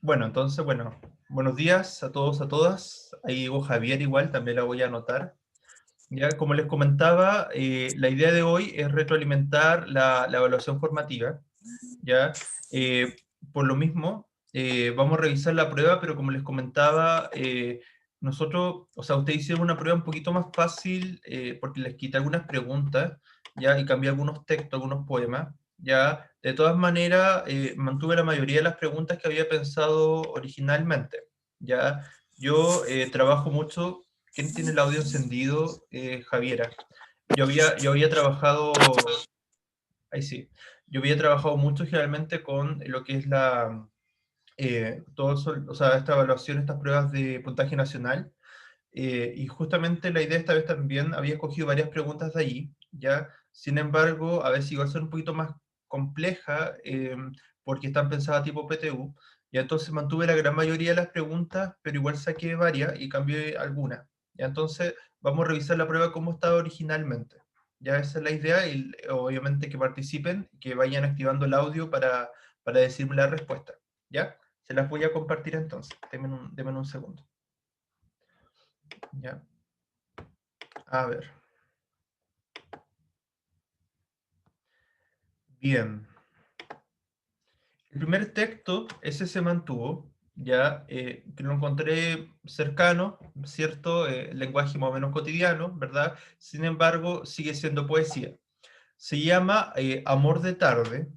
Bueno, entonces, buenos días a todos, a todas. Ahí llegó Javier igual, también la voy a anotar. Ya, como les comentaba, la idea de hoy es retroalimentar la evaluación formativa, ¿ya? Eh, por lo mismo, vamos a revisar la prueba, pero como les comentaba, nosotros, o sea, ustedes hicieron una prueba un poquito más fácil porque les quité algunas preguntas, ¿ya? Y cambié algunos textos, algunos poemas, ¿ya? De todas maneras, mantuve la mayoría de las preguntas que había pensado originalmente, ¿ya? Yo trabajo mucho. ¿Quién tiene el audio encendido? Javiera. Yo había trabajado, ahí sí, yo había trabajado mucho generalmente con lo que es o sea, esta evaluación, estas pruebas de puntaje nacional, y justamente la idea esta vez también había escogido varias preguntas de allí, ¿ya? Sin embargo, a ver si iba a ser un poquito más compleja, porque están pensadas tipo PTU, y entonces mantuve la gran mayoría de las preguntas, pero igual saqué varias y cambié algunas. Ya entonces vamos a revisar la prueba como estaba originalmente. Ya esa es la idea, y obviamente que participen, que vayan activando el audio para decirme la respuesta. ¿Ya? Se las voy a compartir entonces. Denme un segundo. ¿Ya? A ver. Bien. El primer texto, ese se mantuvo, ya, que lo encontré cercano, ¿cierto? Lenguaje más o menos cotidiano, ¿verdad? Sin embargo, sigue siendo poesía. Se llama Amor de tarde,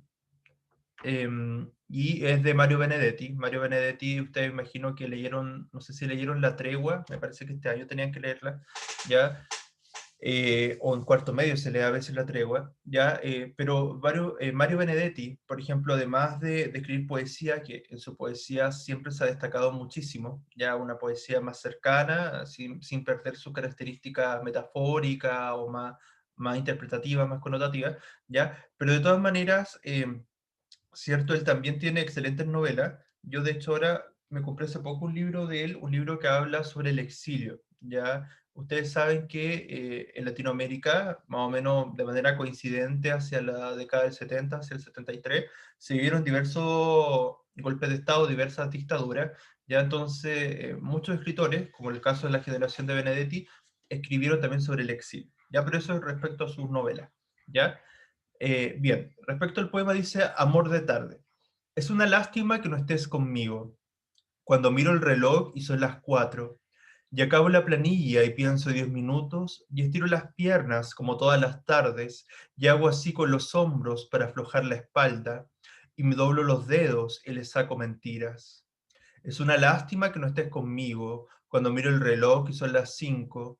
y es de Mario Benedetti. Mario Benedetti, ustedes imagino que leyeron, no sé si leyeron La Tregua, me parece que este año tenían que leerla, ¿ya? O en cuarto medio se lee a veces La Tregua, ¿ya? Pero Mario Benedetti, por ejemplo, además de escribir poesía, que en su poesía siempre se ha destacado muchísimo, ya una poesía más cercana, sin perder su característica metafórica o más interpretativa, más connotativa, ¿ya? Pero de todas maneras, cierto, él también tiene excelentes novelas. Yo, de hecho, ahora me compré hace poco un libro de él, un libro que habla sobre el exilio, ¿ya? Ustedes saben que en Latinoamérica, más o menos de manera coincidente hacia la década del 70, hacia el 73, se vivieron diversos golpes de Estado, diversas dictaduras, ya entonces muchos escritores, como el caso de la generación de Benedetti, escribieron también sobre el exilio, ya, pero eso es respecto a sus novelas, ¿ya? Bien, respecto al poema dice Amor de tarde. Es una lástima que no estés conmigo. Cuando miro el reloj y son las 4, y acabo la planilla y pienso 10 minutos, y estiro las piernas como todas las tardes, y hago así con los hombros para aflojar la espalda, y me doblo los dedos y les saco mentiras. Es una lástima que no estés conmigo cuando miro el reloj y son las 5,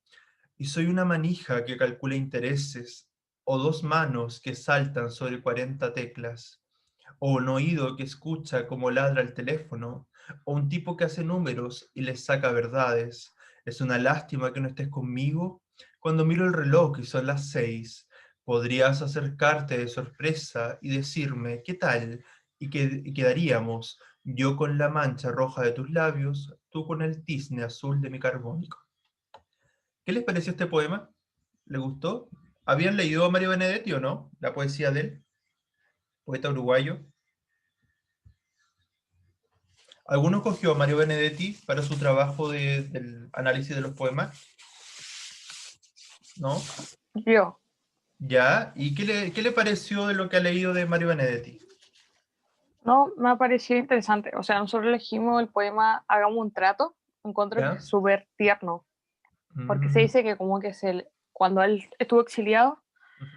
y soy una manija que calcula intereses, o dos manos que saltan sobre 40 teclas, o un oído que escucha como ladra el teléfono, o un tipo que hace números y les saca verdades. Es una lástima que no estés conmigo cuando miro el reloj y son las 6. Podrías acercarte de sorpresa y decirme, ¿qué tal? Y quedaríamos, yo con la mancha roja de tus labios, tú con el tizne azul de mi carbónico. ¿Qué les pareció este poema? ¿Le gustó? ¿Habían leído a Mario Benedetti o no? La poesía de él, poeta uruguayo. ¿Alguno cogió a Mario Benedetti para su trabajo del análisis de los poemas? ¿No? Yo, ¿Ya? ¿Y qué le pareció de lo que ha leído de Mario Benedetti? no, me ha parecido interesante. O sea, nosotros elegimos el poema Hagamos un trato. Encuentro que ¿Ya? es súper tierno, porque se Mm, dice que como que cuando él estuvo exiliado,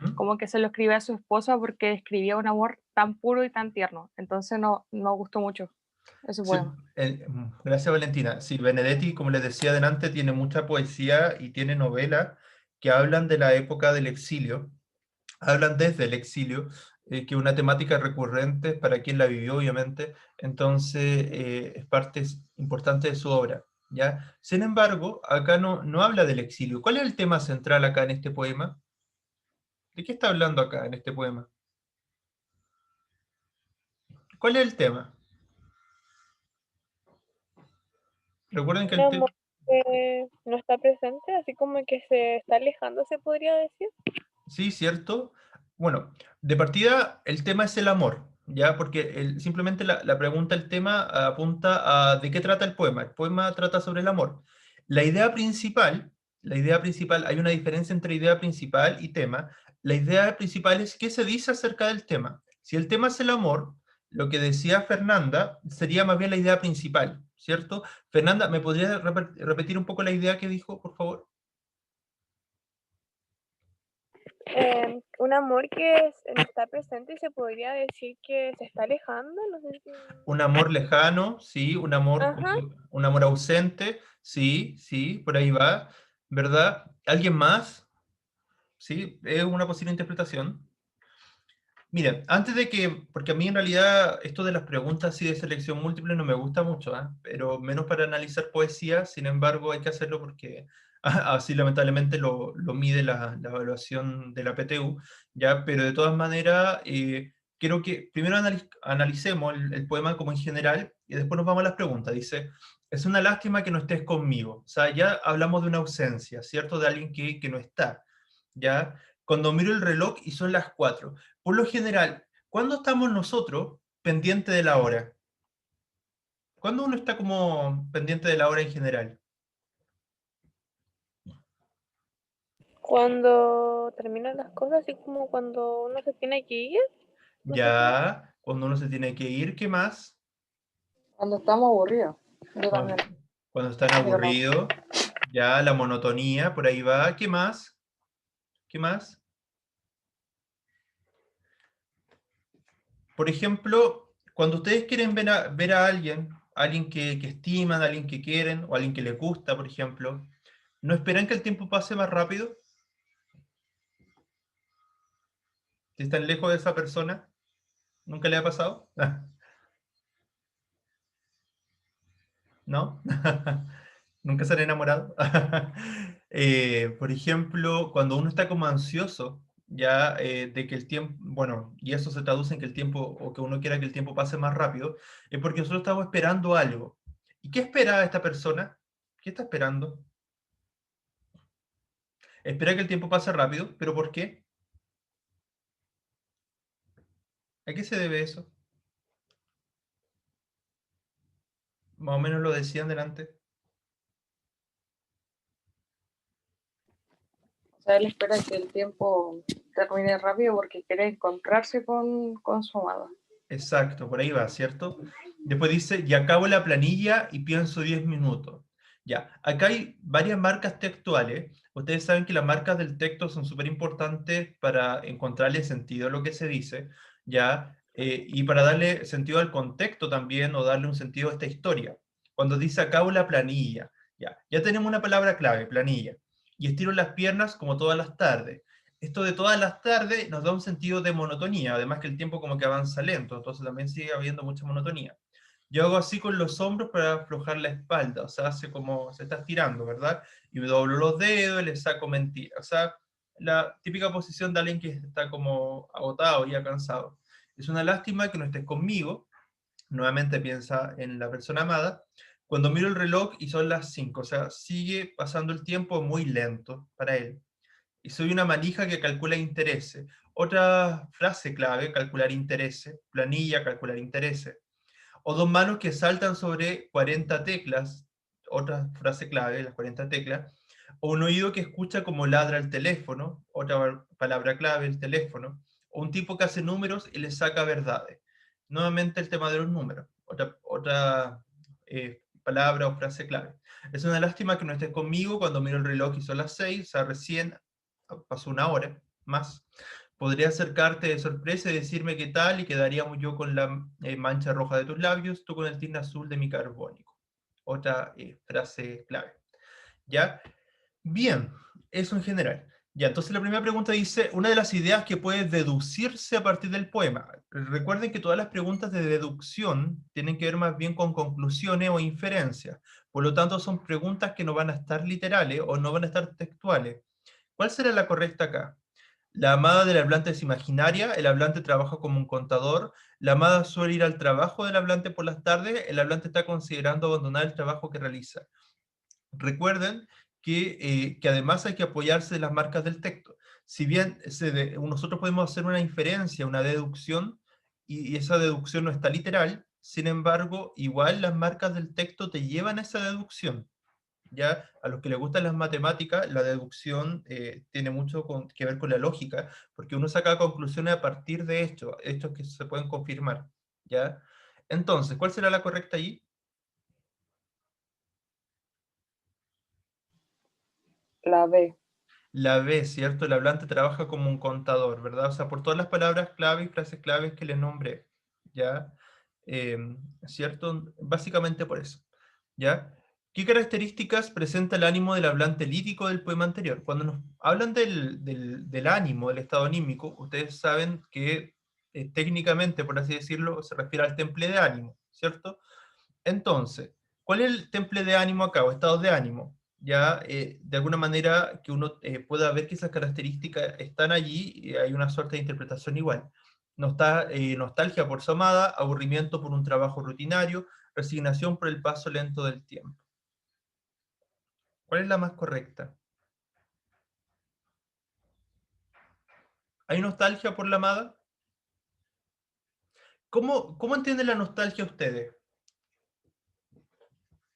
ujú. como que se lo escribía a su esposa porque escribía un amor tan puro y tan tierno. Entonces no, nos gustó mucho ese Sí, poema. gracias Valentina. Sí, Benedetti, como les decía delante, tiene mucha poesía y tiene novelas que hablan de la época del exilio, hablan desde el exilio, que es una temática recurrente para quien la vivió, obviamente, entonces es parte importante de su obra, ¿ya? Sin embargo, acá no habla del exilio. ¿Cuál es el tema central acá en este poema? ¿De qué está hablando acá en este poema? ¿Cuál es el tema? Recuerden que Un el tema... amor que no está presente, así como que se está alejando, se podría decir. Sí, cierto. Bueno, de partida el tema es el amor, ¿ya? Porque simplemente la pregunta, el tema, apunta a de qué trata el poema. El poema trata sobre el amor. La idea principal, hay una diferencia entre idea principal y tema. La idea principal es qué se dice acerca del tema. Si el tema es el amor, lo que decía Fernanda sería más bien la idea principal, ¿cierto? Fernanda, ¿me podrías repetir un poco la idea que dijo, por favor? Un amor que no está presente y se podría decir que se está alejando, no sé si... Un amor lejano, sí, Ajá. un amor ausente, sí, sí, por ahí va, ¿verdad? ¿Alguien más? Sí, es una posible interpretación. Mira, antes de que, porque a mí en realidad esto de las preguntas así de selección múltiple no me gusta mucho, ¿ah? Pero menos para analizar poesía, sin embargo hay que hacerlo porque así lamentablemente lo mide la evaluación de la PTU, ¿ya? Pero de todas maneras, quiero que primero analicemos el poema como en general y después nos vamos a las preguntas. Dice, es una lástima que no estés conmigo. O sea, ya hablamos de una ausencia, ¿cierto? De alguien que no está, ¿ya? Cuando miro el reloj y son las 4. Por lo general, ¿cuándo estamos nosotros pendientes de la hora? ¿Cuándo uno está como pendiente de la hora en general? Cuando terminan las cosas, así como cuando uno se tiene que ir, no sé si... Ya, cuando uno se tiene que ir, ¿qué más? Cuando estamos aburridos. Yo Cuando, también. cuando están Yo no. aburridos, ya, la monotonía, por ahí va. ¿Qué más? ¿Qué más? Por ejemplo, cuando ustedes quieren ver a alguien que estiman, alguien que quieren, o alguien que les gusta, por ejemplo, ¿no esperan que el tiempo pase más rápido? Si están lejos de esa persona, ¿nunca le ha pasado? ¿No? ¿Nunca se han enamorado? Por ejemplo, cuando uno está como ansioso, ya de que el tiempo, bueno, y eso se traduce en que el tiempo, o que uno quiera que el tiempo pase más rápido, es porque nosotros estamos esperando algo. ¿Y qué espera esta persona? ¿Qué está esperando? Espera que el tiempo pase rápido, ¿pero por qué? ¿A qué se debe eso? Más o menos lo decían delante. O sea, él espera que el tiempo termine rápido porque quiere encontrarse con su amada. Exacto, por ahí va, ¿cierto? Después dice, y acabo la planilla y pienso 10 minutos. Ya, acá hay varias marcas textuales. Ustedes saben que las marcas del texto son súper importantes para encontrarle sentido a lo que se dice, ¿ya? Y para darle sentido al contexto también, o darle un sentido a esta historia. Cuando dice acabo la planilla, ya tenemos una palabra clave, planilla. Y estiro las piernas como todas las tardes. Esto de todas las tardes nos da un sentido de monotonía, además que el tiempo como que avanza lento, entonces también sigue habiendo mucha monotonía. Yo hago así con los hombros para aflojar la espalda, o sea, hace como se está estirando, ¿verdad? Y me doblo los dedos y le saco mentira, o sea, la típica posición de alguien que está como agotado y cansado. Es una lástima que no estés conmigo, nuevamente piensa en la persona amada, cuando miro el reloj y son las 5, o sea, sigue pasando el tiempo muy lento para él y soy una manija que calcula intereses. Otra frase clave, calcular intereses, planilla, calcular intereses. O dos manos que saltan sobre 40 teclas, otra frase clave, las 40 teclas. O un oído que escucha como ladra el teléfono, otra palabra clave, el teléfono. O un tipo que hace números y le saca verdades. Nuevamente el tema de los números, otra palabra o frase clave. Es una lástima que no estés conmigo cuando miro el reloj y son las 6, o sea, recién pasó una hora más. Podría acercarte de sorpresa y decirme qué tal y quedaríamos yo con la mancha roja de tus labios, tú con el tinte azul de mi carbónico. Otra frase clave. ¿Ya? Bien, eso en general. Ya, entonces la primera pregunta dice, una de las ideas que puede deducirse a partir del poema. Recuerden que todas las preguntas de deducción tienen que ver más bien con conclusiones o inferencias. Por lo tanto, son preguntas que no van a estar literales o no van a estar textuales. ¿Cuál será la correcta acá? La amada del hablante es imaginaria, el hablante trabaja como un contador, la amada suele ir al trabajo del hablante por las tardes, el hablante está considerando abandonar el trabajo que realiza. Recuerden que además hay que apoyarse de las marcas del texto. Si bien nosotros podemos hacer una inferencia, una deducción, y esa deducción no está literal, sin embargo, igual las marcas del texto te llevan a esa deducción. Ya a los que les gustan las matemáticas, la deducción tiene mucho que ver con la lógica, porque uno saca conclusiones a partir de hechos que se pueden confirmar. ¿Ya? Entonces, ¿cuál será la correcta ahí? La B. La B, ¿cierto? El hablante trabaja como un contador, ¿verdad? O sea, por todas las palabras clave y frases claves que les nombré, ¿ya? ¿Cierto? Básicamente por eso, ¿ya? ¿Qué características presenta el ánimo del hablante lírico del poema anterior? Cuando nos hablan del ánimo, del estado anímico, ustedes saben que técnicamente, por así decirlo, se refiere al temple de ánimo, ¿cierto? Entonces, ¿cuál es el temple de ánimo acá, o estados de ánimo? Ya, de alguna manera que uno pueda ver que esas características están allí, y hay una suerte de interpretación igual. Nostalgia por su amada, aburrimiento por un trabajo rutinario, resignación por el paso lento del tiempo. ¿Cuál es la más correcta? ¿Hay nostalgia por la amada? ¿Cómo entienden la nostalgia ustedes?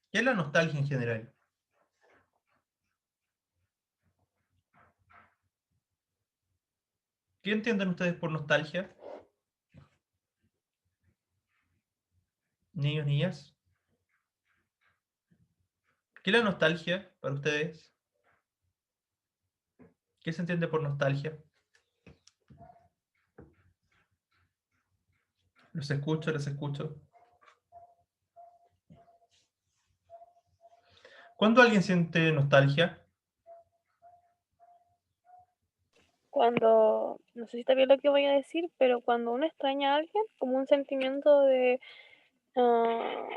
¿Qué es la nostalgia en general? ¿Qué entienden ustedes por nostalgia? Niños, niñas. ¿Qué es la nostalgia para ustedes? ¿Qué se entiende por nostalgia? Los escucho, los escucho. ¿Cuándo alguien siente nostalgia? Cuando, no sé si está bien lo que voy a decir, pero cuando uno extraña a alguien, como un sentimiento de, ah,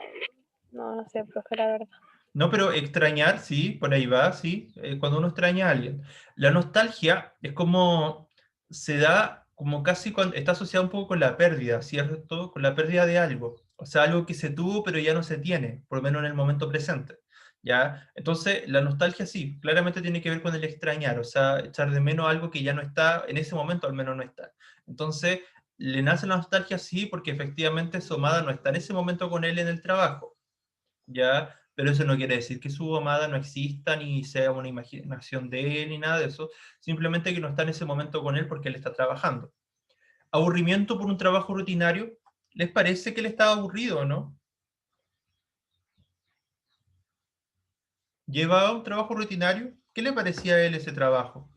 no sé, pero es que la verdad. No, pero extrañar, sí, por ahí va, sí, cuando uno extraña a alguien. La nostalgia es como, se da como casi cuando, está asociada un poco con la pérdida, ¿cierto? Con la pérdida de algo. O sea, algo que se tuvo pero ya no se tiene, por lo menos en el momento presente. ¿Ya? Entonces, la nostalgia sí, claramente tiene que ver con el extrañar, o sea, echar de menos algo que ya no está, en ese momento al menos no está. Entonces, le nace la nostalgia sí, porque efectivamente su amada no está en ese momento con él en el trabajo. ¿Ya? Pero eso no quiere decir que su amada no exista, ni sea una imaginación de él, ni nada de eso, simplemente que no está en ese momento con él porque él está trabajando. Aburrimiento por un trabajo rutinario, ¿les parece que él estaba aburrido o no? ¿Llevaba un trabajo rutinario? ¿Qué le parecía a él ese trabajo?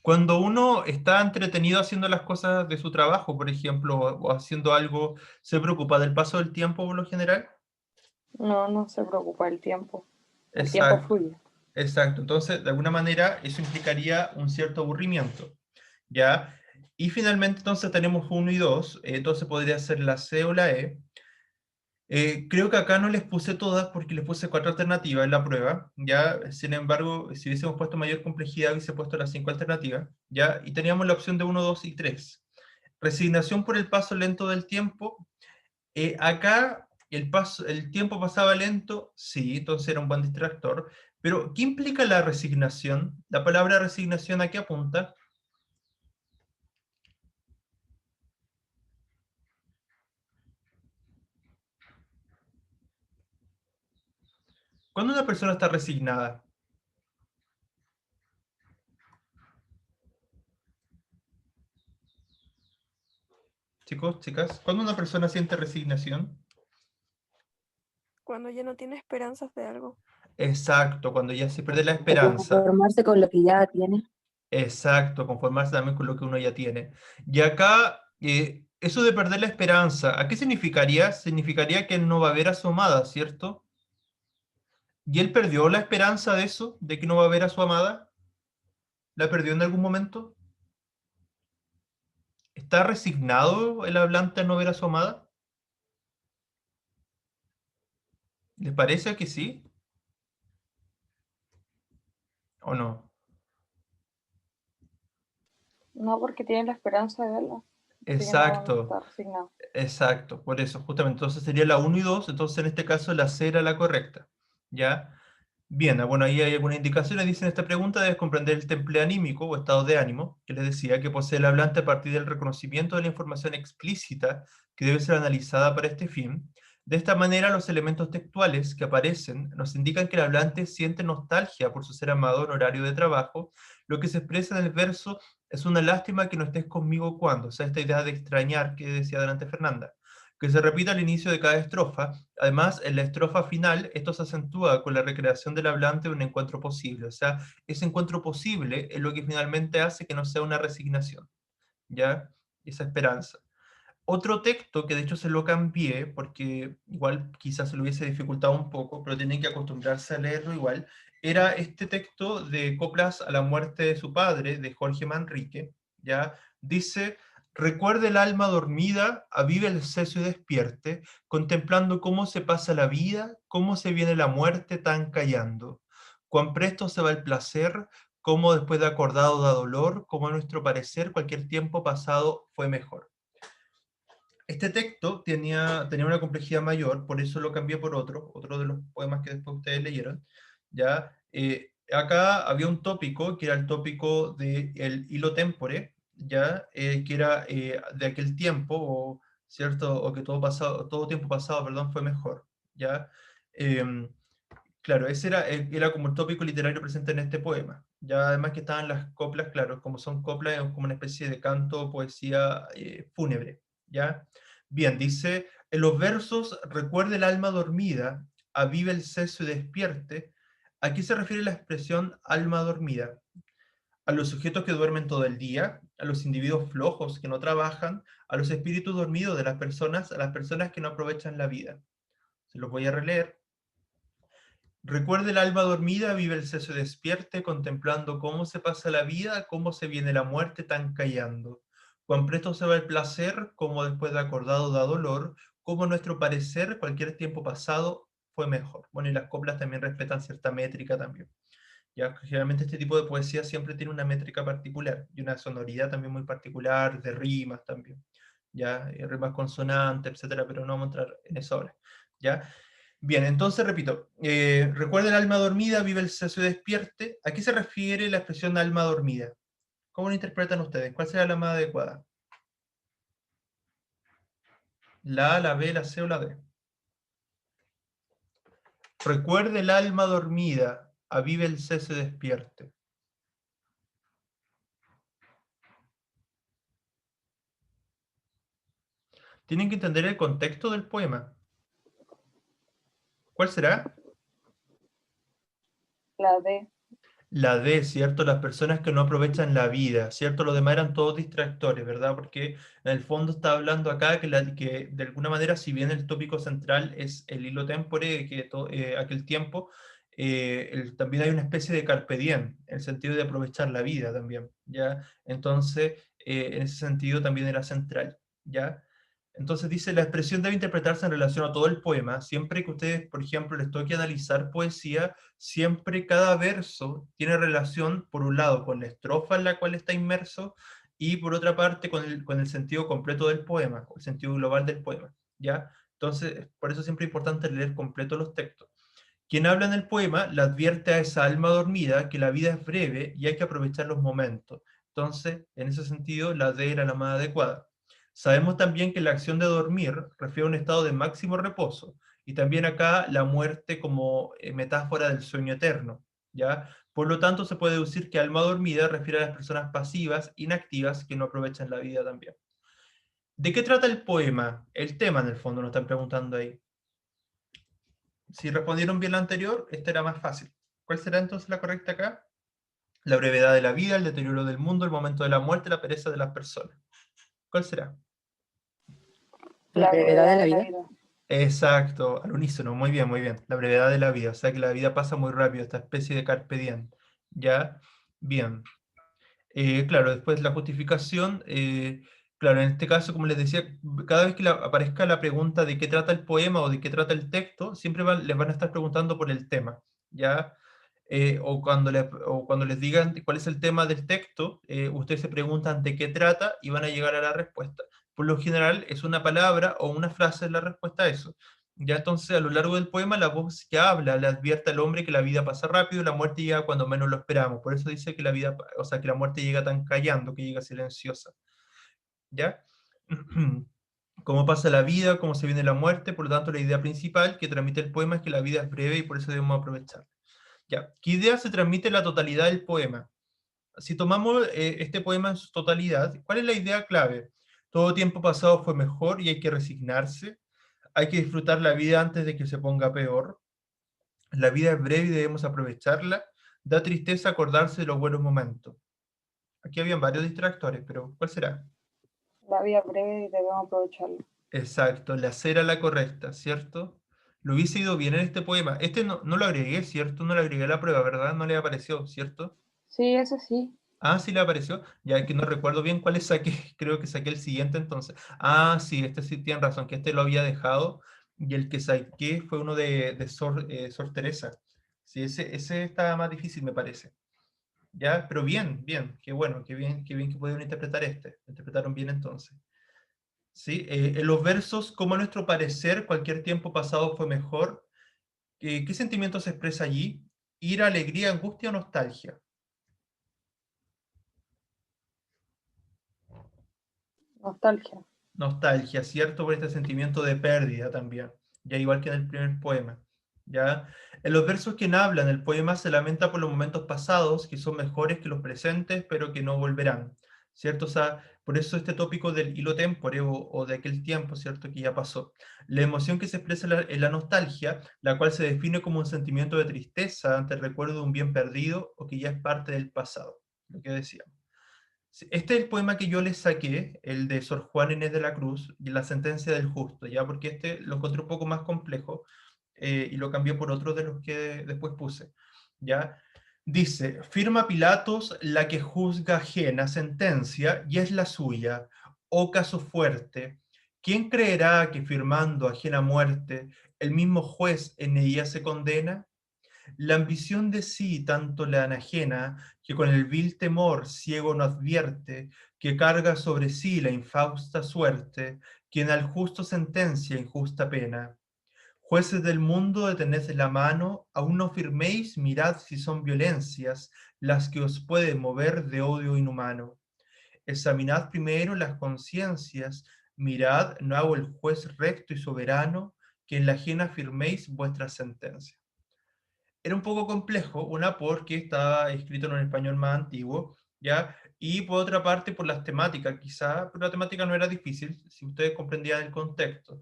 Cuando uno está entretenido haciendo las cosas de su trabajo, por ejemplo, o haciendo algo, ¿se preocupa del paso del tiempo por lo general? No, no se preocupa el tiempo. El tiempo Exacto. fluye. Exacto, entonces de alguna manera eso implicaría un cierto aburrimiento, ¿ya? Y finalmente entonces tenemos uno y 2, entonces podría ser la C o la E. Creo que acá no les puse todas porque les puse 4 alternativas en la prueba, ¿ya? Sin embargo, si hubiésemos puesto mayor complejidad hubiese puesto las 5 alternativas, ¿ya? Y teníamos la opción de uno, 2 y 3. Resignación por el paso lento del tiempo. Acá el tiempo pasaba lento, sí, entonces era un buen distractor, pero ¿qué implica la resignación? La palabra resignación, ¿a qué apunta? ¿Cuándo una persona está resignada? Chicos, chicas, ¿cuándo una persona siente resignación? Cuando ya no tiene esperanzas de algo. Exacto, cuando ya se pierde la De esperanza. conformarse con lo que ya tiene. Exacto, conformarse también con lo que uno ya tiene. Y acá, eso de perder la esperanza, ¿a qué significaría? Significaría que él no va a ver a su amada, ¿cierto? ¿Y él perdió la esperanza de eso, de que no va a ver a su amada? ¿La perdió en algún momento? ¿Está resignado el hablante a no ver a su amada? ¿Les parece que sí o no? No, porque tiene la esperanza de verla. Así que no, no Exacto, está resignado. exacto, por eso, justamente, entonces sería la uno y 2, entonces en este caso la C era la correcta, ¿ya? Bien, bueno, ahí hay algunas indicaciones. Dice en esta pregunta, debes comprender el temple anímico o estado de ánimo, que les decía, que posee el hablante a partir del reconocimiento de la información explícita que debe ser analizada para este fin. De esta manera, los elementos textuales que aparecen nos indican que el hablante siente nostalgia por su ser amado en horario de trabajo. Lo que se expresa en el verso es una lástima que no estés conmigo cuando, o sea, esta idea de extrañar que decía delante Fernanda, que se repite al inicio de cada estrofa. Además, en la estrofa final, esto se acentúa con la recreación del hablante de un encuentro posible. O sea, ese encuentro posible es lo que finalmente hace que no sea una resignación, ¿ya? Esa esperanza. Otro texto que de hecho se lo cambié, porque igual quizás se lo hubiese dificultado un poco, pero tienen que acostumbrarse a leerlo igual, era este texto de Coplas a la muerte de su padre, de Jorge Manrique, ¿ya? Dice: recuerde el alma dormida, avive el seso y despierte, contemplando cómo se pasa la vida, cómo se viene la muerte tan callando. Cuán presto se va el placer, cómo después de acordado da dolor, como a nuestro parecer cualquier tiempo pasado fue mejor. Este texto tenía una complejidad mayor, por eso lo cambié por otro de los poemas que después ustedes leyeron, ¿ya? Acá había un tópico, que era el tópico del hilo tempore, ¿ya? Que era de aquel tiempo, o, ¿cierto? O que todo tiempo pasado, perdón, fue mejor, ¿ya? Claro, ese era como el tópico literario presente en este poema. Ya además que estaban las coplas, claro, como son coplas, es como una especie de canto o poesía fúnebre, ¿ya? Bien, dice, en los versos, recuerde el alma dormida, avive el seso y despierte. ¿A qué se refiere la expresión alma dormida? A los sujetos que duermen todo el día, a los individuos flojos que no trabajan, a los espíritus dormidos de las personas, a las personas que no aprovechan la vida. Se los voy a releer. Recuerde el alma dormida, vive el seso y despierte, contemplando cómo se pasa la vida, cómo se viene la muerte tan callando. Cuán presto se va el placer, como después de acordado da dolor, como a nuestro parecer cualquier tiempo pasado fue mejor. Bueno, y las coplas también respetan cierta métrica también. Ya, generalmente este tipo de poesía siempre tiene una métrica particular y una sonoridad también muy particular, de rimas también, ya, rimas consonantes, etcétera, pero no vamos a entrar en eso ahora, ya. Bien, entonces repito, recuerda el alma dormida, vive el seso y despierte. ¿A qué se refiere la expresión alma dormida? ¿Cómo lo interpretan ustedes? ¿Cuál será la más adecuada? ¿La A, la B, la C o la D? Recuerde el alma dormida, avive el seso y despierte. Tienen que entender el contexto del poema. ¿Cuál será? La D. La D, ¿cierto? Las personas que no aprovechan la vida, ¿cierto? Los demás eran todos distractores, ¿verdad? Porque en el fondo está hablando acá que de alguna manera, si bien el tópico central es el hilo tempore, aquel tiempo, también hay una especie de carpe diem, en el sentido de aprovechar la vida también, ¿ya? Entonces, en ese sentido también era central, ¿ya? Entonces dice, la expresión debe interpretarse en relación a todo el poema, siempre que ustedes, por ejemplo, les toque analizar poesía, siempre cada verso tiene relación, por un lado, con la estrofa en la cual está inmerso, y por otra parte, con el sentido completo del poema, el sentido global del poema, ¿ya? Entonces, por eso siempre es importante leer completo los textos. Quien habla en el poema le advierte a esa alma dormida que la vida es breve y hay que aprovechar los momentos. Entonces, en ese sentido, la D era la más adecuada. Sabemos también que la acción de dormir refiere a un estado de máximo reposo, y también acá la muerte como metáfora del sueño eterno, ¿ya? Por lo tanto, se puede deducir que alma dormida refiere a las personas pasivas, inactivas, que no aprovechan la vida también. ¿De qué trata el poema? El tema, en el fondo, nos están preguntando ahí. Si respondieron bien la anterior, esta era más fácil. ¿Cuál será entonces la correcta acá? La brevedad de la vida, el deterioro del mundo, el momento de la muerte, la pereza de las personas. ¿Cuál será? La brevedad de la vida. Exacto, al unísono, muy bien, muy bien. La brevedad de la vida, o sea que la vida pasa muy rápido, esta especie de carpe diem. ¿Ya? Bien. Claro, después la justificación, claro, en este caso, como les decía, cada vez que aparezca la pregunta de qué trata el poema o de qué trata el texto, siempre les van a estar preguntando por el tema, ¿ya? O cuando les digan cuál es el tema del texto, ustedes se preguntan de qué trata y van a llegar a la respuesta. Por lo general es una palabra o una frase la respuesta a eso, Ya entonces a lo largo del poema la voz que habla le advierte al hombre que la vida pasa rápido y la muerte llega cuando menos lo esperamos. Por eso dice que la vida, o sea, que la muerte llega tan callando, que llega silenciosa. ¿Ya? Cómo pasa la vida, cómo se viene la muerte, por lo tanto la idea principal que transmite el poema es que la vida es breve y por eso debemos aprovecharla. ¿Ya? ¿Qué idea se transmite en la totalidad del poema? Si tomamos este poema en su totalidad, ¿cuál es la idea clave? Todo tiempo pasado fue mejor y hay que resignarse. Hay que disfrutar la vida antes de que se ponga peor. La vida es breve y debemos aprovecharla. Da tristeza acordarse de los buenos momentos. Aquí habían varios distractores, pero ¿cuál será? La vida breve y debemos aprovecharla. Exacto, la C era la correcta, ¿cierto? Lo hubiese ido bien en este poema. Este no lo agregué, ¿cierto? No lo agregué a la prueba, ¿verdad? No le apareció, ¿cierto? Sí, eso sí. Ah, sí le apareció. Ya que no recuerdo bien cuáles saqué. Creo que saqué el siguiente entonces. Ah, sí, este sí tiene razón, que este lo había dejado. Y el que saqué fue uno de Sor Teresa. Sí, ese estaba más difícil, me parece. Ya, pero bien, bien, qué bueno, qué bien que pudieron interpretar este. Lo interpretaron bien entonces. ¿Sí? En los versos, como a nuestro parecer, cualquier tiempo pasado fue mejor. ¿Qué sentimiento se expresa allí? Ira, alegría, angustia o nostalgia. Nostalgia. Nostalgia, ¿cierto? Por este sentimiento de pérdida también, ya igual que en el primer poema, ¿ya? En los versos que hablan, el poema se lamenta por los momentos pasados, que son mejores que los presentes, pero que no volverán, ¿cierto? O sea, por eso este tópico del hilo tempore o de aquel tiempo, ¿cierto? Que ya pasó. La emoción que se expresa en la nostalgia, la cual se define como un sentimiento de tristeza ante el recuerdo de un bien perdido o que ya es parte del pasado, lo que decíamos. Sí, este es el poema que yo les saqué, el de Sor Juana Inés de la Cruz, y la sentencia del justo, ¿ya? Porque este lo encontré un poco más complejo y lo cambié por otro de los que después puse, ¿ya? Dice, firma Pilatos la que juzga ajena sentencia y es la suya, oh caso fuerte. ¿Quién creerá que firmando ajena muerte el mismo juez en ella se condena? La ambición de sí tanto la enajena, que con el vil temor ciego no advierte, que carga sobre sí la infausta suerte, quien al justo sentencia injusta pena. Jueces del mundo, detened la mano, aún no firméis, mirad si son violencias las que os pueden mover de odio inhumano. Examinad primero las conciencias, mirad, no hago el juez recto y soberano, que en la ajena firméis vuestra sentencia. Era un poco complejo, una porque estaba escrito en un español más antiguo, ¿ya? Y por otra parte por las temáticas, quizá, pero la temática no era difícil, si ustedes comprendían el contexto.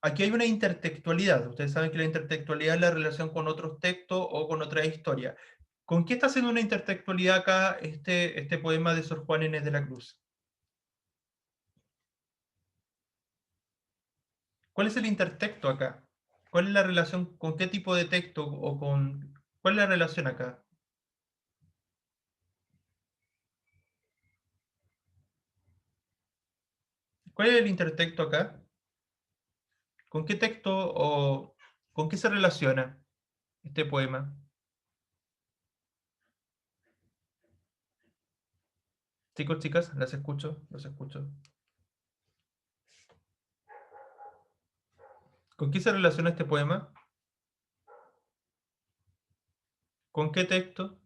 Aquí hay una intertextualidad, ustedes saben que la intertextualidad es la relación con otros textos o con otra historia. ¿Con qué está haciendo una intertextualidad acá este poema de Sor Juana Inés de la Cruz? ¿Cuál es el intertexto acá? ¿Cuál es la relación, con qué tipo de texto o con... ¿Cuál es la relación acá? ¿Cuál es el intertexto acá? ¿Con qué texto o con qué se relaciona este poema? Chicos, chicas, las escucho, los escucho. ¿Con qué se relaciona este poema? ¿Con qué texto?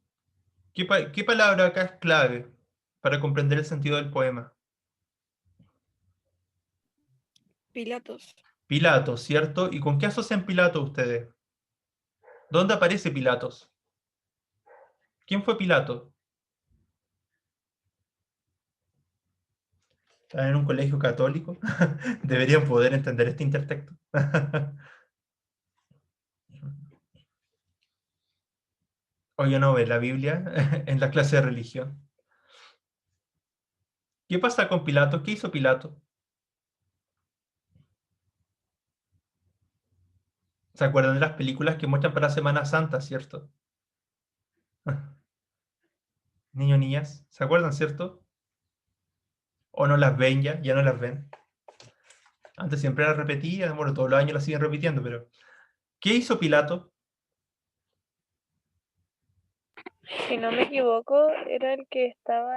¿Qué palabra acá es clave para comprender el sentido del poema? Pilatos. Pilatos, ¿cierto? ¿Y con qué asocian Pilatos ustedes? ¿Dónde aparece Pilatos? ¿Quién fue Pilato? ¿Están en un colegio católico? Deberían poder entender este intertexto. Oye, no ve la Biblia en la clase de religión. ¿Qué pasa con Pilato? ¿Qué hizo Pilato? ¿Se acuerdan de las películas que muestran para Semana Santa, cierto? Niños, niñas, ¿se acuerdan, cierto? ¿O no las ven ya? ¿Ya no las ven? Antes siempre las repetían, bueno, todos los años las siguen repitiendo, pero... ¿Qué hizo Pilato? Si no me equivoco, era el que estaba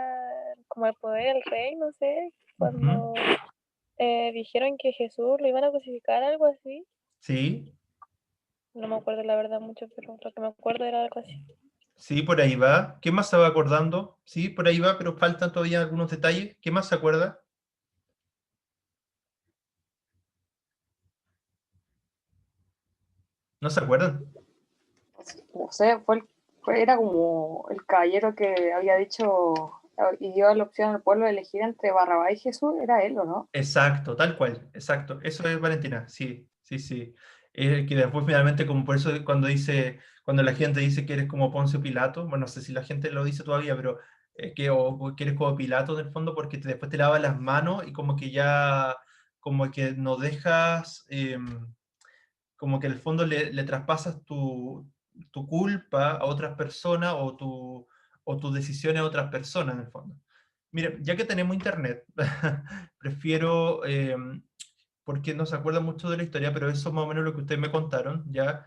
como al poder del rey, no sé, Ujú. cuando dijeron que Jesús lo iban a crucificar, algo así. ¿Sí? No me acuerdo la verdad mucho, pero lo que me acuerdo era algo así. Sí, por ahí va. ¿Qué más se va acordando? Sí, por ahí va, pero faltan todavía algunos detalles. ¿Qué más se acuerda? ¿No se acuerdan? No sé, era como el caballero que había dicho y dio la opción al pueblo de elegir entre Barrabás y Jesús, era él, ¿o no? Exacto, tal cual, exacto. Eso es Valentina, sí, sí, sí. Que después finalmente, como por eso cuando dice, cuando la gente dice que eres como Poncio Pilato, bueno, no sé si la gente lo dice todavía, pero o que eres como Pilato en el fondo, porque después te lavas las manos y como que ya, como que no dejas, como que en el fondo le traspasas tu culpa a otras personas o tu decisión a otras personas en el fondo. Mira, ya que tenemos internet, prefiero, porque no se acuerda mucho de la historia, pero eso más o menos lo que ustedes me contaron, ya.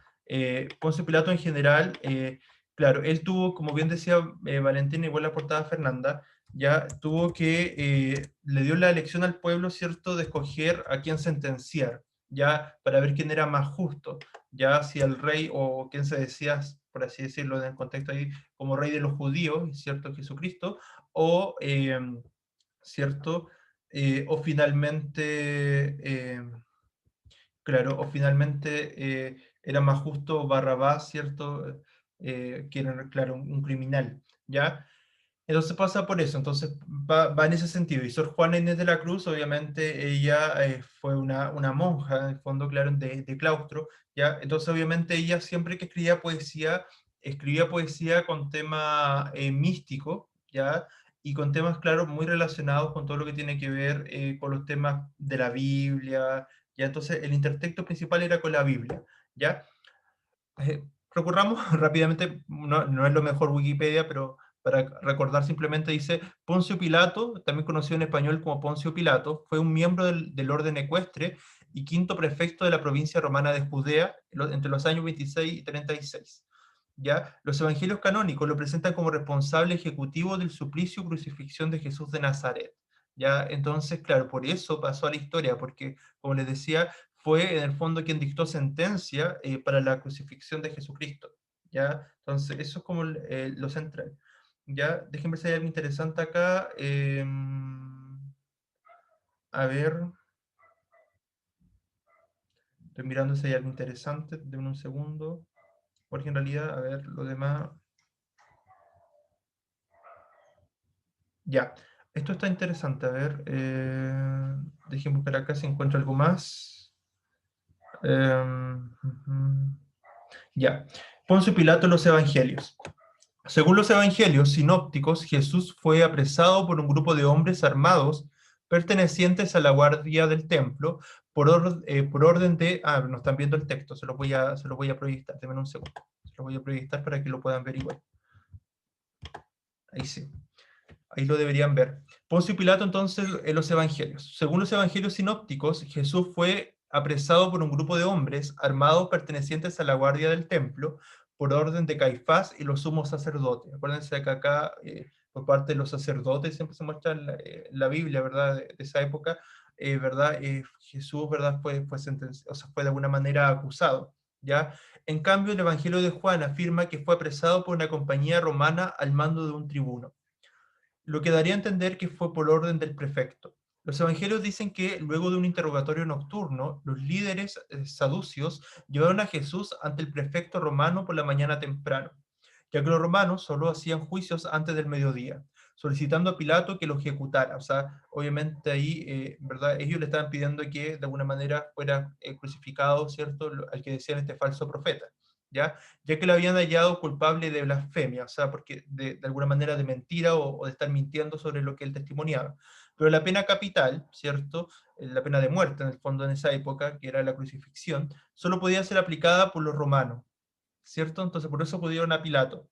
Poncio Pilato en general, claro, él tuvo, como bien decía Valentina, igual la portada Fernanda, ya tuvo que, le dio la elección al pueblo, ¿cierto?, de escoger a quién sentenciar, ya, para ver quién era más justo, ya si el rey o quién se decía, por así decirlo en el contexto ahí, como rey de los judíos, ¿cierto?, Jesucristo, o, ¿cierto?, o finalmente, claro, o finalmente era más justo Barrabás, ¿cierto?, que era, claro, un criminal, ¿ya? Entonces pasa por eso, entonces va en ese sentido. Y Sor Juana Inés de la Cruz, obviamente, ella fue una monja, en el fondo, claro, de claustro, ¿ya? Entonces, obviamente, ella siempre que escribía poesía con tema místico, ¿ya? Y con temas, claro, muy relacionados con todo lo que tiene que ver con los temas de la Biblia, ¿ya? Entonces, el intertexto principal era con la Biblia, ¿ya? Recurramos rápidamente, no es lo mejor Wikipedia, pero para recordar simplemente dice, Poncio Pilato, también conocido en español como Poncio Pilato, fue un miembro del orden ecuestre y quinto prefecto de la provincia romana de Judea entre los años 26 y 36. ¿Ya? Los evangelios canónicos lo presentan como responsable ejecutivo del suplicio y crucifixión de Jesús de Nazaret. ¿Ya? Entonces, claro, por eso pasó a la historia, porque, como les decía, fue en el fondo quien dictó sentencia para la crucifixión de Jesucristo. ¿Ya? Entonces, eso es como lo central. ¿Ya? Déjenme ver si hay algo interesante acá. A ver. Estoy mirando si hay algo interesante. Denme un segundo. Porque en realidad, a ver, lo demás. Ya. Esto está interesante. A ver. Déjenme buscar acá si encuentro algo más. Ya. Poncio Pilato en los Evangelios. Según los evangelios sinópticos, Jesús fue apresado por un grupo de hombres armados pertenecientes a la guardia del templo por orden de... Ah, no están viendo el texto, se lo voy a proyectar, denme un segundo. Se lo voy a proyectar para que lo puedan ver igual. Ahí sí. Ahí lo deberían ver. Poncio Pilato, entonces, en los evangelios. Según los evangelios sinópticos, Jesús fue apresado por un grupo de hombres armados pertenecientes a la guardia del templo por orden de Caifás y los sumos sacerdotes. Acuérdense que acá, por parte de los sacerdotes, siempre se muestra en la Biblia, ¿verdad?, de esa época, ¿verdad? Jesús, ¿verdad?, fue sentenciado, o sea, fue de alguna manera acusado, ¿ya? En cambio, el Evangelio de Juan afirma que fue apresado por una compañía romana al mando de un tribuno, lo que daría a entender que fue por orden del prefecto. Los evangelios dicen que luego de un interrogatorio nocturno, los líderes saducios llevaron a Jesús ante el prefecto romano por la mañana temprano, ya que los romanos solo hacían juicios antes del mediodía, solicitando a Pilato que lo ejecutara. O sea, obviamente ahí, ¿verdad? Ellos le estaban pidiendo que de alguna manera fuera crucificado, ¿cierto?, al que decían este falso profeta. ¿Ya? Que lo habían hallado culpable de blasfemia, o sea, porque de alguna manera de mentira o de estar mintiendo sobre lo que él testimoniaba. Pero la pena capital, ¿cierto? La pena de muerte, en el fondo, en esa época, que era la crucifixión, solo podía ser aplicada por los romanos, ¿cierto? Entonces, por eso pudieron a Pilato.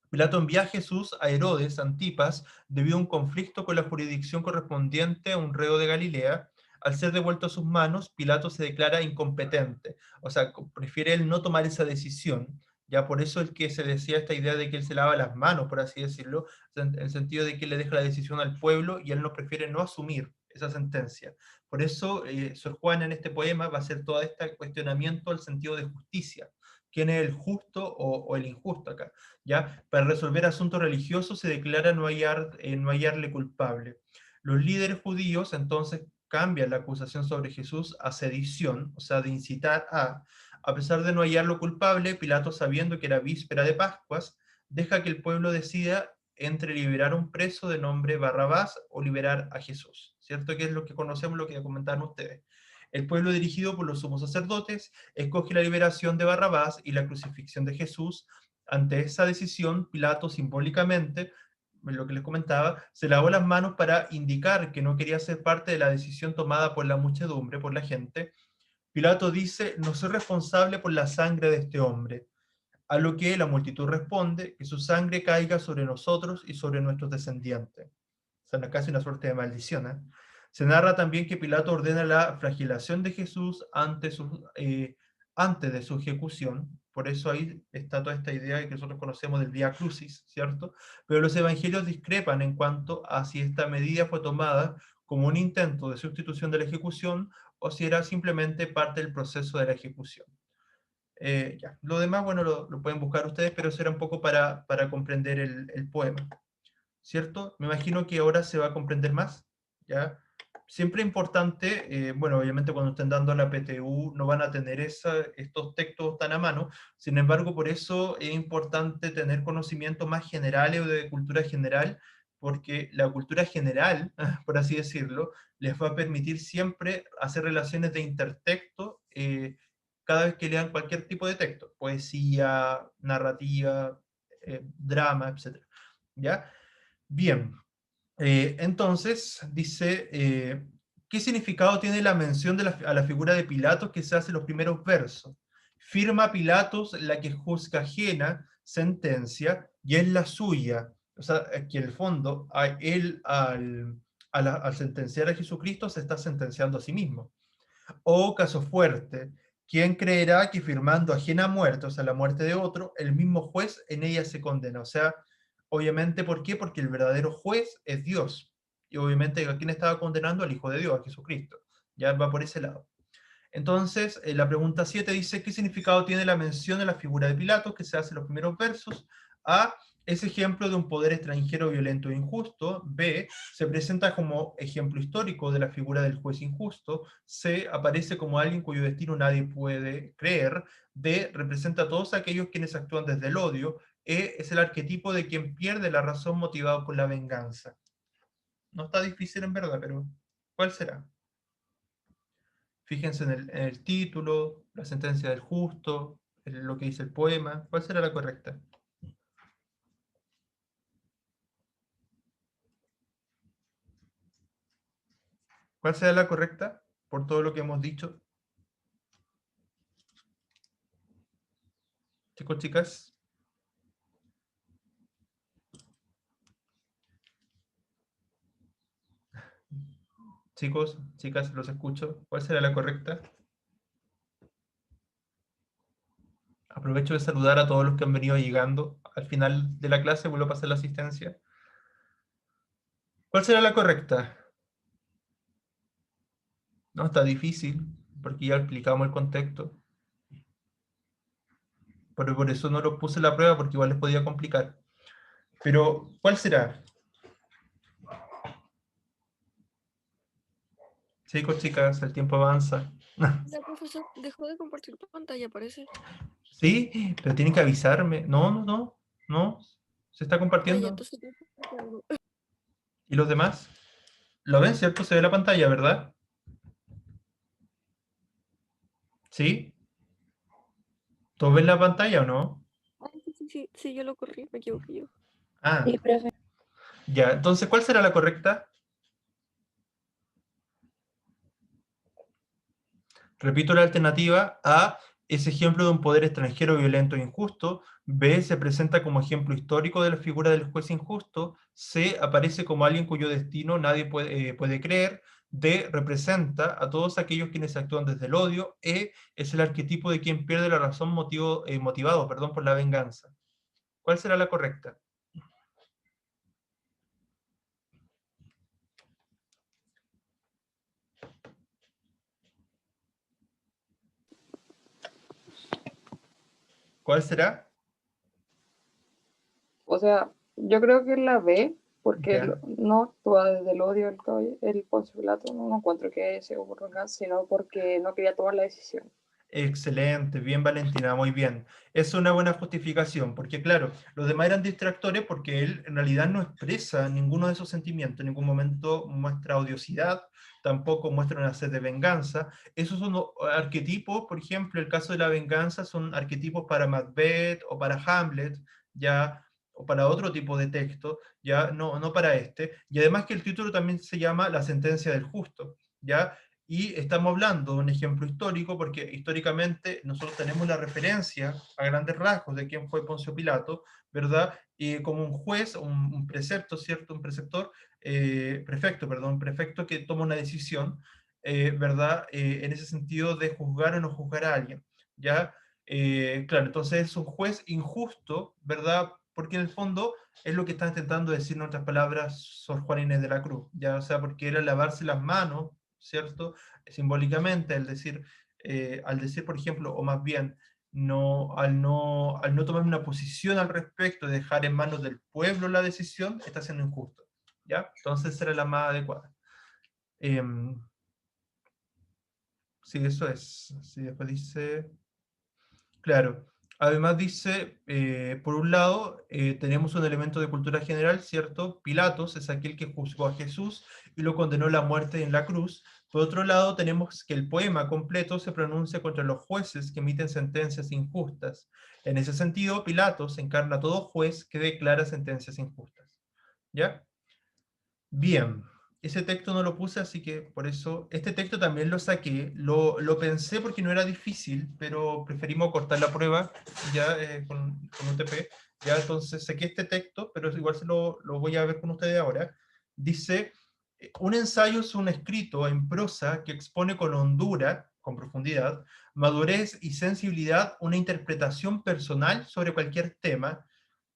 Pilato envía a Jesús a Herodes Antipas debido a un conflicto con la jurisdicción correspondiente a un reo de Galilea. Al ser devuelto a sus manos, Pilato se declara incompetente, o sea, prefiere él no tomar esa decisión. Ya por eso es que se decía esta idea de que él se lava las manos, por así decirlo, en el sentido de que le deja la decisión al pueblo y él no prefiere no asumir esa sentencia. Por eso, Sor Juana en este poema va a hacer todo este cuestionamiento al sentido de justicia. ¿Quién es el justo o el injusto acá? ¿Ya? Para resolver asuntos religiosos se declara no hallarle culpable. Los líderes judíos entonces cambian la acusación sobre Jesús a sedición, o sea, de incitar a pesar de no hallarlo culpable, Pilato, sabiendo que era víspera de Pascuas, deja que el pueblo decida entre liberar a un preso de nombre Barrabás o liberar a Jesús, ¿cierto? Que es lo que conocemos, lo que comentaron ustedes. El pueblo, dirigido por los sumos sacerdotes, escoge la liberación de Barrabás y la crucifixión de Jesús. Ante esa decisión, Pilato simbólicamente, lo que les comentaba, se lavó las manos para indicar que no quería ser parte de la decisión tomada por la muchedumbre, por la gente. Pilato dice: no soy responsable por la sangre de este hombre. A lo que la multitud responde: que su sangre caiga sobre nosotros y sobre nuestros descendientes. O sea, casi una suerte de maldición, ¿eh? Se narra también que Pilato ordena la flagelación de Jesús antes de su ejecución. Por eso ahí está toda esta idea que nosotros conocemos del Vía Crucis, ¿cierto? Pero los evangelios discrepan en cuanto a si esta medida fue tomada como un intento de sustitución de la ejecución o si era simplemente parte del proceso de la ejecución. Ya. Lo demás, bueno, lo pueden buscar ustedes, pero eso era un poco para comprender el poema, ¿cierto? Me imagino que ahora se va a comprender más, ¿ya? Siempre importante, bueno, obviamente cuando estén dando la PTU no van a tener estos textos tan a mano, sin embargo, por eso es importante tener conocimientos más generales o de cultura general, porque la cultura general, por así decirlo, les va a permitir siempre hacer relaciones de intertexto cada vez que lean cualquier tipo de texto, poesía, narrativa, drama, etc. ¿Ya? Bien, entonces dice, ¿qué significado tiene la mención a la figura de Pilatos que se hace en los primeros versos? Firma Pilatos la que juzga ajena sentencia y es la suya. O sea, que en el fondo, él al sentenciar a Jesucristo se está sentenciando a sí mismo. O caso fuerte, ¿quién creerá que firmando ajena muerte, o sea, la muerte de otro, el mismo juez en ella se condena? O sea, obviamente, ¿por qué? Porque el verdadero juez es Dios. Y obviamente, ¿a quién estaba condenando? Al Hijo de Dios, a Jesucristo. Ya va por ese lado. Entonces, la pregunta 7 dice: ¿qué significado tiene la mención de la figura de Pilatos que se hace en los primeros versos? A, es ejemplo de un poder extranjero violento e injusto. B, se presenta como ejemplo histórico de la figura del juez injusto. C, aparece como alguien cuyo destino nadie puede creer. D, representa a todos aquellos quienes actúan desde el odio. E, es el arquetipo de quien pierde la razón motivado por la venganza. No está difícil en verdad, pero ¿cuál será? Fíjense en el título, la sentencia del justo, lo que dice el poema. ¿Cuál será la correcta? ¿Cuál será la correcta por todo lo que hemos dicho? Chicos, chicas. Chicos, chicas, los escucho. ¿Cuál será la correcta? Aprovecho de saludar a todos los que han venido llegando. Al final de la clase vuelvo a pasar la asistencia. ¿Cuál será la correcta? No, está difícil, porque ya explicamos el contexto. Pero por eso no lo puse en la prueba, porque igual les podía complicar. Pero, ¿cuál será? Chicos, chicas, el tiempo avanza. La profesora dejó de compartir pantalla, parece. Sí, pero tienen que avisarme. No. Se está Ah, ya, compartiendo. entonces, ¿Y los demás? ¿Lo ven, cierto? Se ve la pantalla, ¿verdad? ¿Sí? ¿Todos ven la pantalla o no? sí, yo lo corrí, me equivoqué yo. Ah, Sí, profe. ya. Entonces, ¿cuál será la correcta? Repito la alternativa. A, es ejemplo de un poder extranjero violento e injusto. B, se presenta como ejemplo histórico de la figura del juez injusto. C, aparece como alguien cuyo destino nadie puede creer. D, representa a todos aquellos quienes actúan desde el odio. E, es el arquetipo de quien pierde la razón motivado por la venganza. ¿Cuál será la correcta? ¿Cuál será? O sea, yo creo que es la B, porque Ya. no actúa desde el odio el Poncio Pilato, no encuentro que se por venganza, sino porque no quería tomar la decisión. Excelente, bien Valentina, muy bien. Es una buena justificación, porque claro, los demás eran distractores porque él en realidad no expresa ninguno de esos sentimientos, en ningún momento muestra odiosidad, tampoco muestra una sed de venganza. Esos son arquetipos, por ejemplo, el caso de la venganza son arquetipos para Macbeth o para Hamlet, ya, o para otro tipo de texto, ya, no para este. Y además que el título también se llama La sentencia del justo, ya. Y estamos hablando de un ejemplo histórico porque históricamente nosotros tenemos la referencia a grandes rasgos de quién fue Poncio Pilato, ¿verdad? Y como un juez, un precepto, ¿cierto? Un preceptor, prefecto, perdón, un prefecto que toma una decisión, ¿verdad? En ese sentido de juzgar o no juzgar a alguien, ¿ya? Claro, entonces es un juez injusto, ¿verdad? Porque en el fondo es lo que está intentando decir en otras palabras Sor Juana Inés de la Cruz, ¿ya? O sea, porque era lavarse las manos, ¿cierto? Simbólicamente, al decir, por ejemplo, o más bien, al no tomar una posición al respecto, dejar en manos del pueblo la decisión, está siendo injusto, ¿ya? Entonces esa era la más adecuada. Sí, eso es. Sí, después dice... Claro. Además dice, por un lado, tenemos un elemento de cultura general, ¿cierto? Pilatos es aquel que juzgó a Jesús y lo condenó a la muerte en la cruz. Por otro lado, tenemos que el poema completo se pronuncia contra los jueces que emiten sentencias injustas. En ese sentido, Pilatos encarna a todo juez que declara sentencias injustas. ¿Ya? Bien, ese texto no lo puse, así que por eso, este texto también lo saqué, lo pensé porque no era difícil, pero preferimos cortar la prueba ya con UTP, ya entonces saqué este texto, pero igual lo voy a ver con ustedes ahora. Dice, un ensayo es un escrito en prosa que expone con hondura, con profundidad, madurez y sensibilidad una interpretación personal sobre cualquier tema,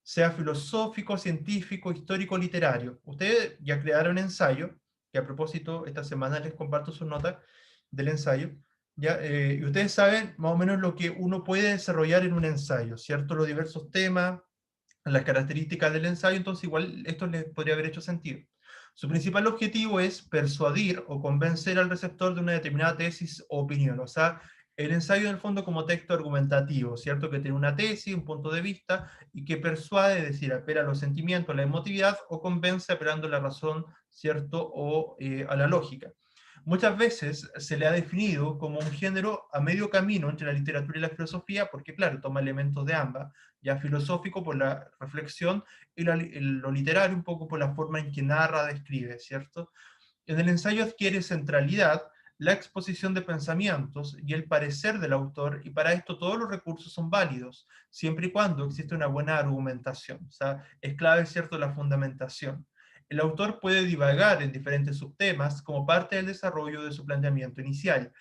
sea filosófico, científico, histórico, literario. Ustedes ya crearon un ensayo, que a propósito, esta semana les comparto sus notas del ensayo, ¿ya? Y ustedes saben más o menos lo que uno puede desarrollar en un ensayo, ¿cierto? Los diversos temas, las características del ensayo, entonces igual esto les podría haber hecho sentido. Su principal objetivo es persuadir o convencer al receptor de una determinada tesis o opinión, o sea, el ensayo en el fondo como texto argumentativo, ¿cierto? Que tiene una tesis, un punto de vista, y que persuade, es decir, apela a los sentimientos, a la emotividad, o convence apelando a la razón, ¿cierto? O a la lógica. Muchas veces se le ha definido como un género a medio camino entre la literatura y la filosofía, porque claro, toma elementos de ambas, ya filosófico por la reflexión y lo literario un poco por la forma en que narra, describe, ¿cierto? En el ensayo adquiere centralidad la exposición de pensamientos y el parecer del autor, y para esto todos los recursos son válidos, siempre y cuando existe una buena argumentación. O sea, es clave, ¿cierto?, la fundamentación. El autor puede divagar en diferentes subtemas como parte del desarrollo de su planteamiento inicial.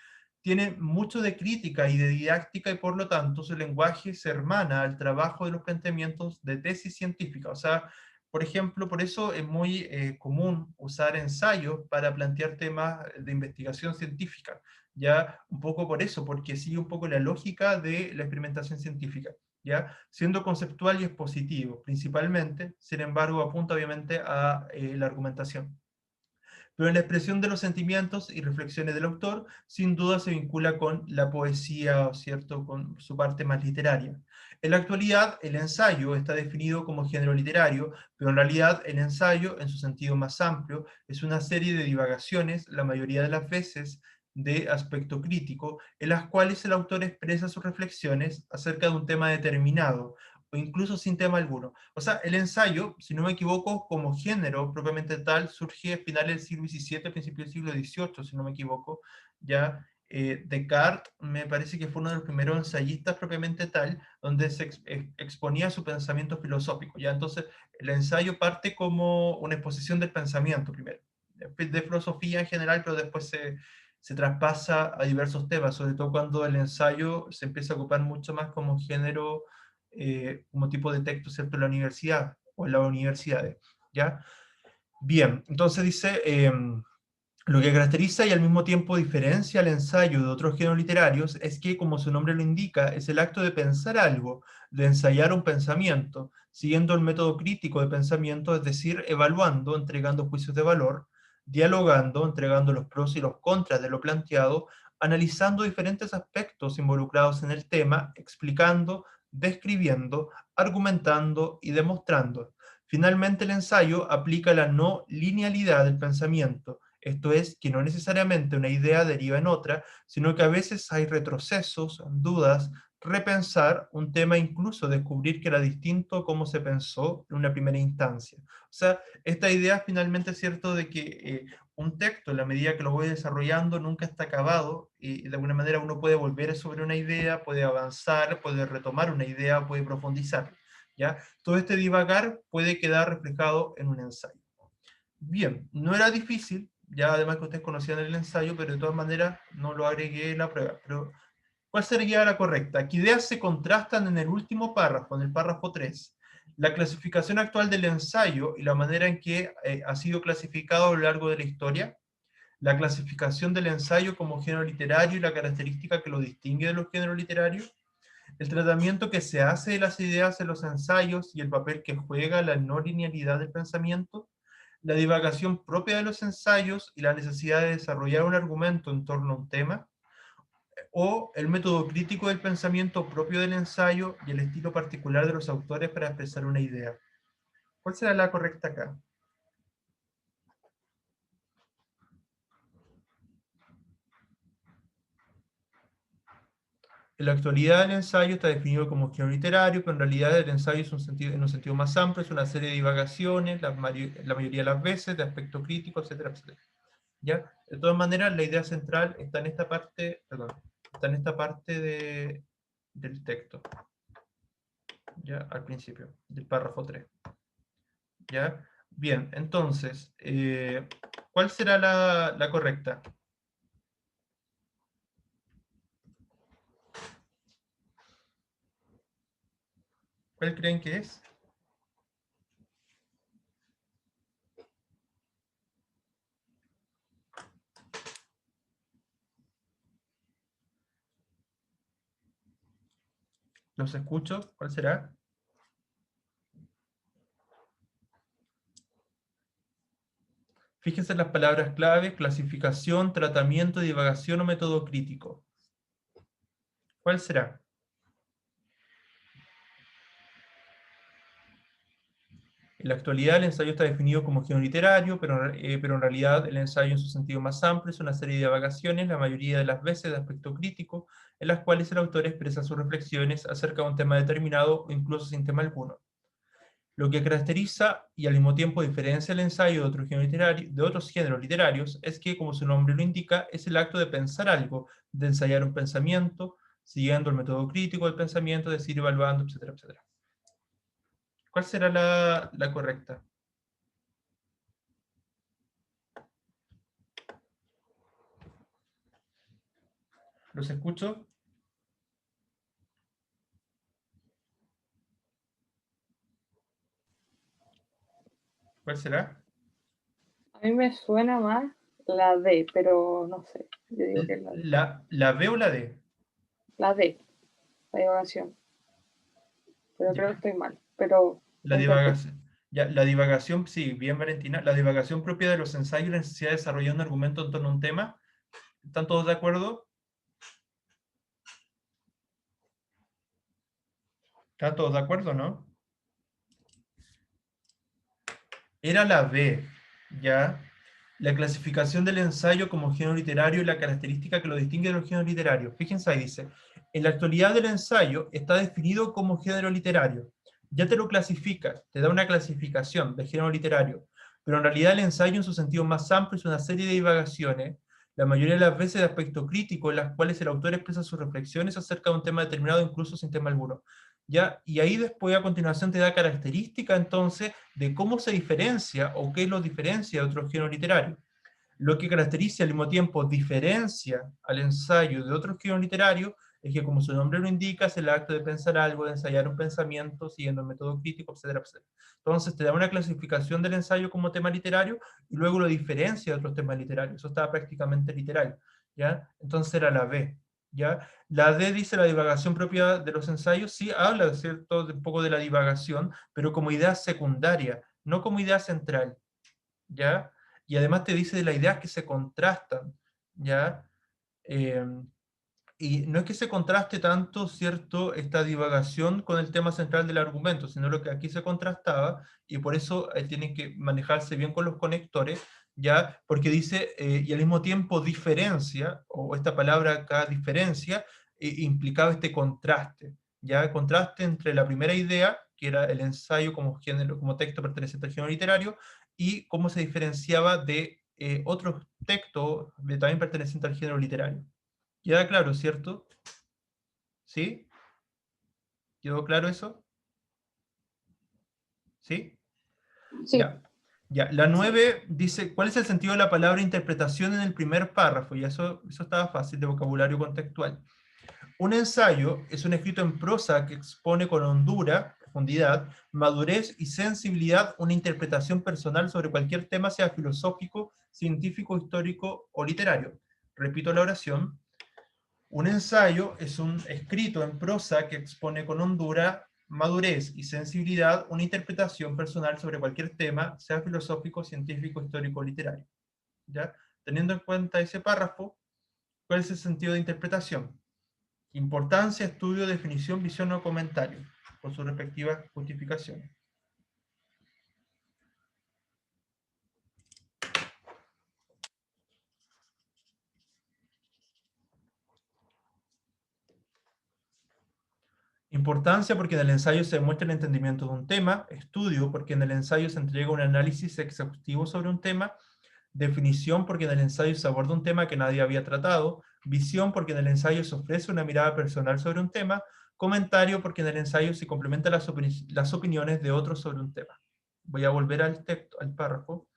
Tiene mucho de crítica y de didáctica y por lo tanto su lenguaje se hermana al trabajo de los planteamientos de tesis científica. O sea, por ejemplo, por eso es muy común usar ensayos para plantear temas de investigación científica. Ya un poco por eso, porque sigue un poco la lógica de la experimentación científica, ya siendo conceptual y expositivo principalmente, sin embargo apunta obviamente a la argumentación. Pero en la expresión de los sentimientos y reflexiones del autor, sin duda se vincula con la poesía, ¿cierto?, con su parte más literaria. En la actualidad, el ensayo está definido como género literario, pero en realidad el ensayo, en su sentido más amplio, es una serie de divagaciones, la mayoría de las veces de aspecto crítico, en las cuales el autor expresa sus reflexiones acerca de un tema determinado, o incluso sin tema alguno. O sea, el ensayo, si no me equivoco, como género propiamente tal, surge a finales del siglo XVII, principios del siglo XVIII, si no me equivoco. Ya Descartes me parece que fue uno de los primeros ensayistas propiamente tal, donde se exponía su pensamiento filosófico. Ya entonces, el ensayo parte como una exposición del pensamiento primero, de filosofía en general, pero después se traspasa a diversos temas, sobre todo cuando el ensayo se empieza a ocupar mucho más como género, como tipo de texto, ¿cierto?, en la universidad o en las universidades, ¿ya? Bien, entonces dice, Lo que caracteriza y al mismo tiempo diferencia al ensayo de otros géneros literarios es que, como su nombre lo indica, es el acto de pensar algo, de ensayar un pensamiento, siguiendo el método crítico de pensamiento, es decir, evaluando, entregando juicios de valor, dialogando, entregando los pros y los contras de lo planteado, analizando diferentes aspectos involucrados en el tema, explicando, describiendo, argumentando y demostrando. Finalmente, el ensayo aplica la no linealidad del pensamiento, esto es, que no necesariamente una idea deriva en otra, sino que a veces hay retrocesos, dudas, repensar un tema, incluso descubrir que era distinto como se pensó en una primera instancia. O sea, esta idea finalmente es cierto de que un texto, en la medida que lo voy desarrollando, nunca está acabado, y de alguna manera uno puede volver sobre una idea, puede avanzar, puede retomar una idea, puede profundizar. ¿Ya? Todo este divagar puede quedar reflejado en un ensayo. Bien, no era difícil, ya además que ustedes conocían el ensayo, pero de todas maneras no lo agregué en la prueba. Pero, ¿cuál sería la correcta? ¿Qué ideas se contrastan en el último párrafo, en el párrafo 3? La clasificación actual del ensayo y la manera en que ha sido clasificado a lo largo de la historia. La clasificación del ensayo como género literario y la característica que lo distingue de los géneros literarios. El tratamiento que se hace de las ideas en los ensayos y el papel que juega la no linealidad del pensamiento. La divagación propia de los ensayos y la necesidad de desarrollar un argumento en torno a un tema, o el método crítico del pensamiento propio del ensayo y el estilo particular de los autores para expresar una idea. ¿Cuál será la correcta acá? En la actualidad el ensayo está definido como género literario, pero en realidad el ensayo es en un sentido más amplio, es una serie de divagaciones, la mayoría de las veces, de aspecto crítico, etcétera, etcétera. ¿Ya? De todas maneras, la idea central está en esta parte, perdón, está en esta parte del texto, ya al principio, del párrafo 3. ¿Ya? Bien, entonces, ¿cuál será la correcta? ¿Cuál creen que es? ¿Los escucho? ¿Cuál será? Fíjense en las palabras clave: clasificación, tratamiento, divagación o método crítico. ¿Cuál será? En la actualidad el ensayo está definido como género literario, pero en realidad el ensayo en su sentido más amplio es una serie de divagaciones, la mayoría de las veces de aspecto crítico, en las cuales el autor expresa sus reflexiones acerca de un tema determinado o incluso sin tema alguno. Lo que caracteriza y al mismo tiempo diferencia el ensayo de otros géneros literarios es que, como su nombre lo indica, es el acto de pensar algo, de ensayar un pensamiento, siguiendo el método crítico del pensamiento, es decir, evaluando, etcétera, etcétera. ¿Cuál será la correcta? ¿Los escucho? ¿Cuál será? A mí me suena más la D, pero no sé. Yo digo que es la D. ¿La B o la D? La D, la divagación. Pero creo que Ya. estoy mal. Pero La intento. divagación, ya, la divagación, sí, bien Valentina, la divagación propia de los ensayos y la necesidad de desarrollar un argumento en torno a un tema. ¿Están todos de acuerdo? ¿Están todos de acuerdo, no? Era la B, ¿ya? La clasificación del ensayo como género literario y la característica que lo distingue de los géneros literarios. Fíjense ahí, dice, en la actualidad el ensayo está definido como género literario. Ya te lo clasifica, te da una clasificación de género literario, pero en realidad el ensayo en su sentido más amplio es una serie de divagaciones, la mayoría de las veces de aspecto crítico, en las cuales el autor expresa sus reflexiones acerca de un tema determinado, incluso sin tema alguno. ¿Ya? Y ahí después a continuación te da característica entonces de cómo se diferencia o qué lo diferencia de otro género literario. Lo que caracteriza al mismo tiempo diferencia al ensayo de otro género literario es que, como su nombre lo indica, es el acto de pensar algo, de ensayar un pensamiento, siguiendo el método crítico, etcétera, etcétera. Entonces, te da una clasificación del ensayo como tema literario, y luego lo diferencia de otros temas literarios. Eso estaba prácticamente literal, ¿ya? Entonces era la B, ¿ya? La D dice la divagación propia de los ensayos, sí habla, ¿cierto?, un poco de la divagación, pero como idea secundaria, no como idea central, ¿ya? Y además te dice de las ideas que se contrastan, ¿ya? Y no es que se contraste tanto, ¿cierto?, esta divagación con el tema central del argumento, sino lo que aquí se contrastaba, y por eso tienen que manejarse bien con los conectores, ¿ya? Porque dice, y al mismo tiempo diferencia, o esta palabra acá, diferencia, implicaba este contraste, ¿ya? Contraste entre la primera idea, que era el ensayo como género, como texto perteneciente al género literario, y cómo se diferenciaba de otros textos también pertenecientes al género literario. ¿Queda claro, cierto? ¿Sí? ¿Quedó claro eso? ¿Sí? Sí, Ya. Ya. La 9 dice, ¿cuál es el sentido de la palabra interpretación en el primer párrafo? Y eso estaba fácil, de vocabulario contextual. Un ensayo es un escrito en prosa que expone con hondura, profundidad, madurez y sensibilidad una interpretación personal sobre cualquier tema, sea filosófico, científico, histórico o literario. Repito la oración. Un ensayo es un escrito en prosa que expone con hondura, madurez y sensibilidad una interpretación personal sobre cualquier tema, sea filosófico, científico, histórico o literario. ¿Ya? Teniendo en cuenta ese párrafo, ¿cuál es el sentido de interpretación? Importancia, estudio, definición, visión o comentario, con sus respectivas justificaciones. Importancia porque en el ensayo se demuestra el entendimiento de un tema. Estudio porque en el ensayo se entrega un análisis exhaustivo sobre un tema. Definición porque en el ensayo se aborda un tema que nadie había tratado. Visión porque en el ensayo se ofrece una mirada personal sobre un tema. Comentario porque en el ensayo se complementan las opiniones de otros sobre un tema. Voy a volver al texto, al párrafo.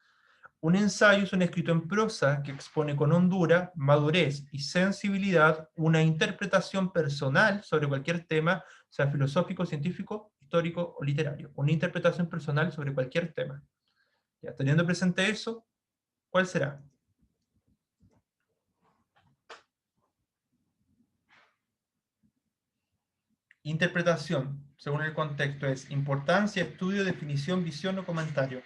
Un ensayo es un escrito en prosa que expone con hondura, madurez y sensibilidad una interpretación personal sobre cualquier tema, sea filosófico, científico, histórico o literario. Una interpretación personal sobre cualquier tema. Ya, teniendo presente eso, ¿cuál será? Interpretación, según el contexto, es importancia, estudio, definición, visión o comentario.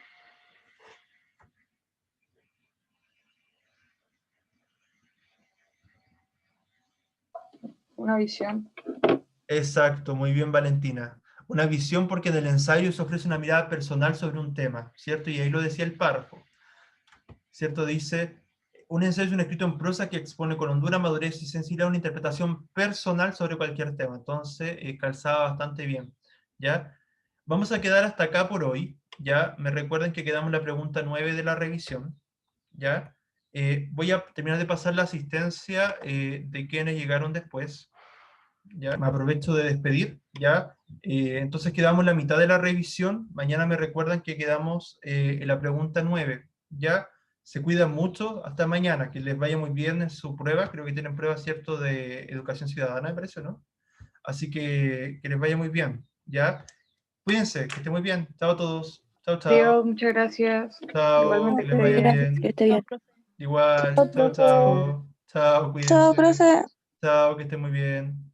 una visión. Exacto, muy bien, Valentina. Una visión porque en el ensayo se ofrece una mirada personal sobre un tema, ¿cierto? Y ahí lo decía el párrafo, ¿cierto? Dice, un ensayo es un escrito en prosa que expone con hondura, madurez y sensibilidad una interpretación personal sobre cualquier tema. Entonces, calzaba bastante bien, ¿ya? Vamos a quedar hasta acá por hoy, ¿ya? Me recuerden que quedamos en la pregunta 9 de la revisión, ¿ya? Voy a terminar de pasar la asistencia de quienes llegaron después. Ya, me aprovecho de despedir, ¿ya? Entonces quedamos en la mitad de la revisión. Mañana me recuerdan que quedamos en la pregunta 9, ¿ya? Se cuidan mucho, hasta mañana, que les vaya muy bien en su prueba. Creo que tienen prueba, ¿cierto?, de educación ciudadana, me parece, ¿no? Así que les vaya muy bien, ¿ya? Cuídense, que estén muy bien. Chao a todos. Chao, chao. Dios, muchas gracias. Chao, Igualmente que que les vaya Gracias, que bien. esté bien. Igual, Chao, chao, profe. chao. Chao, cuídense. Chao, profe. Chao, que estén muy bien.